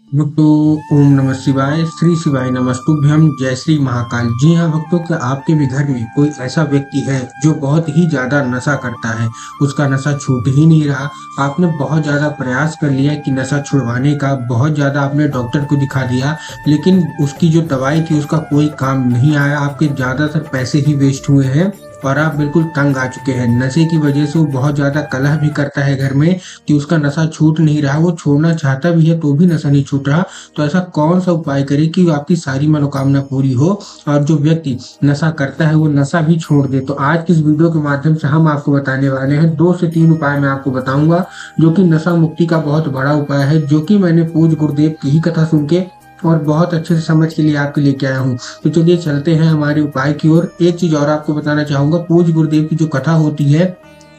भक्तों, ओम नमः शिवाय, श्री शिवाय नमस्तुभ्यम, जय श्री महाकाल। जी हाँ भक्तों, क्या आपके भी घर में कोई ऐसा व्यक्ति है जो बहुत ही ज्यादा नशा करता है, उसका नशा छूट ही नहीं रहा। आपने बहुत ज्यादा प्रयास कर लिया कि नशा छुड़वाने का, बहुत ज्यादा आपने डॉक्टर को दिखा दिया, लेकिन उसकी जो दवाई थी उसका कोई काम नहीं आया। आपके ज्यादातर पैसे ही वेस्ट हुए हैं और आप बिल्कुल तंग आ चुके हैं। नशे की वजह से वो बहुत ज्यादा कलह भी करता है घर में कि उसका नशा छूट नहीं रहा, वो छोड़ना चाहता भी है तो भी नशा नहीं छूट रहा। तो ऐसा कौन सा उपाय करे कि आपकी सारी मनोकामना पूरी हो और जो व्यक्ति नशा करता है वो नशा भी छोड़ दे। तो आज की इस वीडियो के माध्यम से हम आपको बताने वाले हैं 2 से 3 उपाय मैं आपको बताऊंगा जो कि नशा मुक्ति का बहुत बड़ा उपाय है, जो कि मैंने पूज्य गुरुदेव की ही कथा सुन के और बहुत अच्छे से समझ के लिए आपके लेके आया हूँ। तो चलिए चलते हैं हमारे उपाय की ओर। एक चीज और आपको बताना चाहूंगा, पूज्य गुरुदेव की जो कथा होती है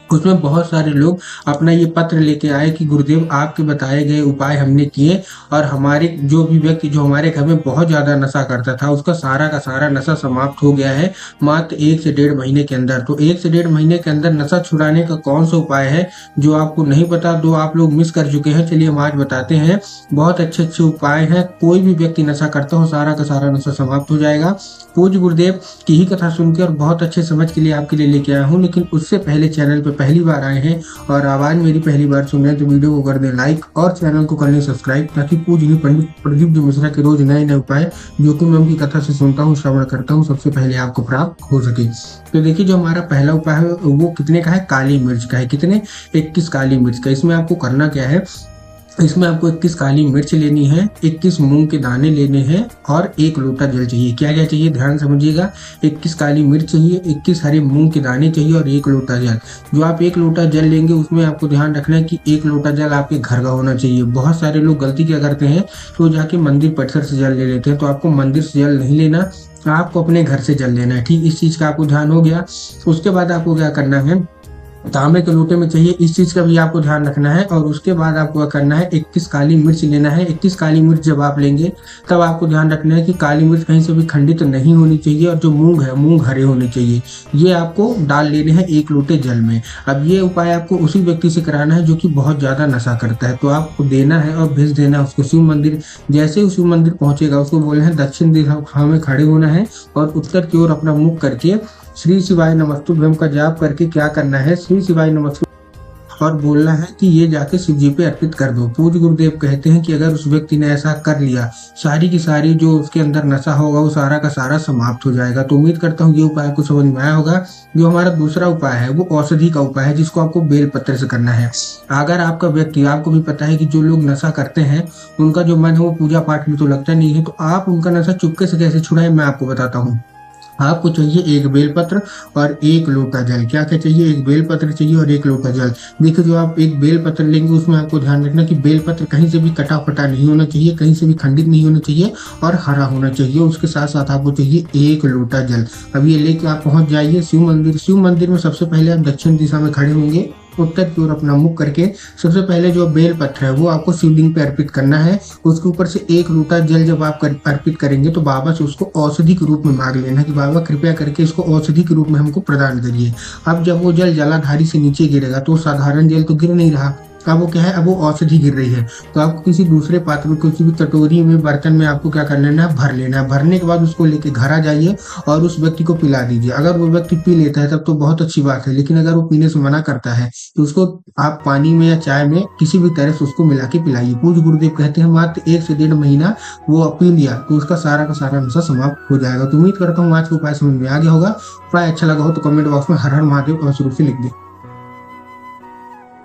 उसमें बहुत सारे लोग अपना ये पत्र लेके आए कि गुरुदेव आपके बताए गए उपाय हमने किए और हमारे जो भी व्यक्ति जो हमारे घर में बहुत ज्यादा नशा करता था उसका सारा का सारा नशा समाप्त हो गया है मात्र 1 से 1.5 महीने के अंदर। तो 1 से 1.5 महीने के अंदर नशा छुड़ाने का कौन सा उपाय है जो आपको नहीं पता, जो आप लोग मिस कर चुके हैं, चलिए हम आज बताते हैं। बहुत अच्छे अच्छे उपाय हैं, कोई भी व्यक्ति नशा करता हो सारा का सारा नशा समाप्त हो जाएगा। पूज्य गुरुदेव की ही कथा सुनकर और बहुत अच्छे समझ के लिए आपके लिए लेके आया हूँ। लेकिन उससे पहले चैनल पे पहली बार आए हैं और आवाज मेरी पहली बार सुन रहे हैं तो वीडियो को कर दें लाइक और चैनल को कर लें सब्सक्राइब, ताकि पूज्य पंडित प्रदीप जी मिश्रा के रोज नए नए उपाय जो कि मैं उनकी कथा से सुनता हूँ, श्रवण करता हूँ, सबसे पहले आपको प्राप्त हो सके। तो देखिए, जो हमारा पहला उपाय है वो कितने का है, काली मिर्च का है। कितने? 21 काली मिर्च का। इसमें आपको करना क्या है, इसमें आपको 21 काली मिर्च लेनी है, 21 मूंग के दाने लेने हैं और 1 लोटा जल चाहिए। क्या क्या चाहिए ध्यान समझिएगा, 21 काली मिर्च चाहिए, 21 हरे मूंग के दाने चाहिए और 1 लोटा जल। जो आप 1 लोटा जल लेंगे उसमें आपको ध्यान रखना है कि 1 लोटा जल आपके घर का होना चाहिए। बहुत सारे लोग गलती क्या करते हैं, तो जाके मंदिर परिसर से जल ले लेते हैं। तो आपको मंदिर से जल नहीं लेना, आपको अपने घर से जल लेना है। ठीक, इस चीज का आपको ध्यान हो गया। उसके बाद आपको क्या करना है, तांबे के लोटे में चाहिए, इस चीज का भी आपको ध्यान रखना है। और उसके बाद आपको क्या करना है, 21 काली मिर्च लेना है। 21 काली मिर्च जब आप लेंगे तब आपको ध्यान रखना है कि काली मिर्च कहीं से भी खंडित नहीं होनी चाहिए और जो मूंग है मूंग हरे होने चाहिए। ये आपको डाल लेने हैं 1 लोटे जल में। अब ये उपाय आपको उसी व्यक्ति से कराना है जो कि बहुत ज्यादा नशा करता है। तो आपको देना है और भेज देना है उसको शिव मंदिर। जैसे ही शिव मंदिर पहुंचेगा उसको बोलना है दक्षिण दिशा में खड़े होना है और उत्तर की ओर अपना मुख करके श्री शिवाय नमस्तुभ्यम का जाप करके क्या करना है, श्री शिवाय नमस्तुभ्यम और बोलना है कि ये जाके शिव जी पे अर्पित कर दो। पूज्य गुरुदेव कहते हैं कि अगर उस व्यक्ति ने ऐसा कर लिया, सारी की सारी जो उसके अंदर नशा होगा वो सारा का सारा समाप्त हो जाएगा। तो उम्मीद करता हूँ ये उपाय आपको समझ में आया होगा। जो हमारा दूसरा उपाय है वो औषधि का उपाय है, जिसको आपको बेल पत्र से करना है। अगर आपका व्यक्ति, आपको भी पता है कि जो लोग नशा करते हैं उनका जो मन है वो पूजा पाठ में तो लगता नहीं है, तो आप उनका नशा चुपके से कैसे छुड़ाएं मैं आपको बताता हूँ। आपको चाहिए 1 बेलपत्र और 1 लोटा जल। क्या क्या चाहिए, 1 बेलपत्र चाहिए और 1 लोटा जल। देखिए, जो आप 1 बेलपत्र लेंगे उसमें आपको ध्यान रखना कि बेलपत्र कहीं से भी कटा फटा नहीं होना चाहिए, कहीं से भी खंडित नहीं होना चाहिए और हरा होना चाहिए। उसके साथ साथ आपको चाहिए 1 लोटा जल। अब ये लेके आप पहुंच जाइए शिव मंदिर। शिव मंदिर में सबसे पहले आप दक्षिण दिशा में खड़े होंगे, उत्तर की ओर अपना मुख करके सबसे पहले जो बेल पत्र है वो आपको शिवलिंग पे अर्पित करना है। उसके ऊपर से 1 लोटा जल जब आप अर्पित करेंगे तो बाबा से उसको औषधि के रूप में मांग लेना कि बाबा कृपया करके इसको औषधि के रूप में हमको प्रदान करिए। अब जब वो जल जलाधारी से नीचे गिरेगा तो साधारण जल तो गिर नहीं रहा, अब वो क्या है, अब वो औषधि गिर रही है। तो आपको किसी दूसरे पात्र में, किसी भी कटोरी में, बर्तन में आपको क्या कर लेना है, भर लेना है। भरने के बाद उसको लेके घर आ जाइए और उस व्यक्ति को पिला दीजिए। अगर वो व्यक्ति पी लेता है तब तो बहुत अच्छी बात है, लेकिन अगर वो पीने से मना करता है तो उसको आप पानी में या चाय में किसी भी तरह से उसको मिला के पिलाइए। पूज्य गुरुदेव कहते हैं मात्र 1 से 1.5 महीना वो पी लिया तो उसका सारा का सारा नशा समाप्त हो जाएगा। तो उम्मीद करता हूँ आज का उपाय समझ में आ गया होगा। उपाय अच्छा लगा हो तो कमेंट बॉक्स में हर हर महादेव अवश्य रूप से लिख दें।